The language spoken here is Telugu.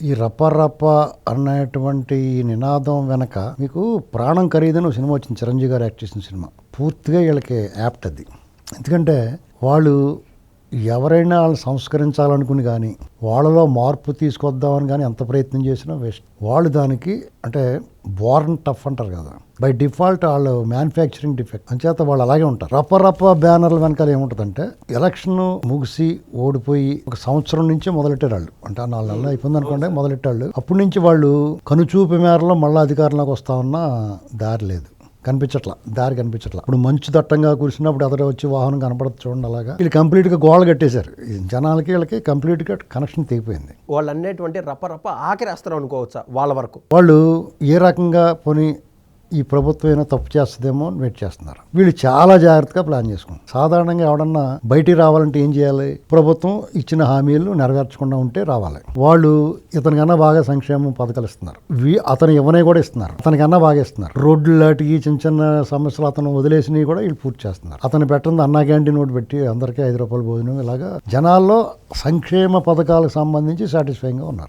ఈ రప్ప రప్ప అనేటువంటి ఈ నినాదం వెనక మీకు ప్రాణం ఖరీదని ఒక సినిమా వచ్చింది, చిరంజీవి గారు యాక్ట్ చేసిన సినిమా. పూర్తిగా వీళ్ళకి యాప్ట్ అది. ఎందుకంటే వాళ్ళు ఎవరైనా వాళ్ళని సంస్కరించాలనుకుని కానీ వాళ్ళలో మార్పు తీసుకొద్దామని కానీ ఎంత ప్రయత్నం చేసినా వేస్ట్. వాళ్ళు దానికి అంటే బోర్న్ టఫ్ అంటారు కదా, బై డిఫాల్ట్ వాళ్ళు మ్యానుఫ్యాక్చరింగ్ డిఫెక్ట్ అంచేత వాళ్ళు అలాగే ఉంటారు. రప్ప రప్ప బ్యానర్ల వెనకాల ఏముంటుందంటే ఎలక్షన్ ముగిసి ఓడిపోయి ఒక సంవత్సరం నుంచి మొదలెట్టారు వాళ్ళు. అంటే 4 నెలలు అయిపోయింది అనుకోండి మొదలెట్టాళ్ళు. అప్పటి నుంచి వాళ్ళు కనుచూపు మేరలో మళ్ళీ అధికారంలోకి వస్తామన్నా దారి లేదు, దారి కనిపించట్లా. ఇప్పుడు మంచు దట్టంగా కురిసినప్పుడు ఎదురు వచ్చి వాహనం కనపడదు చూడండి, అలాగా వీళ్ళు కంప్లీట్గా గోడలు కట్టేశారు. జనాలకి వీళ్ళకి కంప్లీట్గా కనెక్షన్ తెగిపోయింది. వాళ్ళు అన్నేటువంటి రప్ప ఆఖరేస్తారు అనుకోవచ్చా వాళ్ళ వరకు? వాళ్ళు ఏ రకంగా పోనీ ఈ ప్రభుత్వం అయినా తప్పు చేస్తుందేమో అని వెయిట్ చేస్తున్నారు. వీళ్ళు చాలా జాగ్రత్తగా ప్లాన్ చేసుకుంటారు. సాధారణంగా ఎవడన్నా బయటికి రావాలంటే ఏం చేయాలి? ప్రభుత్వం ఇచ్చిన హామీలు నెరవేర్చకుండా ఉంటే రావాలి. వాళ్ళు ఇతనికన్నా బాగా సంక్షేమ పథకాలు ఇస్తున్నారు, అతను ఇవ్వనే కూడా ఇస్తున్నారు, అతనికన్నా బాగా ఇస్తున్నారు. రోడ్లు లాంటివి చిన్న చిన్న సమస్యలు అతను వదిలేసినవి కూడా వీళ్ళు పూర్తి చేస్తున్నారు. అతను పెట్టింది అన్నా క్యాంటీన్ ఒకటి పెట్టి అందరికీ 5 రూపాయలు భోజనం, ఇలాగా జనాల్లో సంక్షేమ పథకాలకు సంబంధించి సాటిస్ఫైయింగ్గా ఉన్నారు.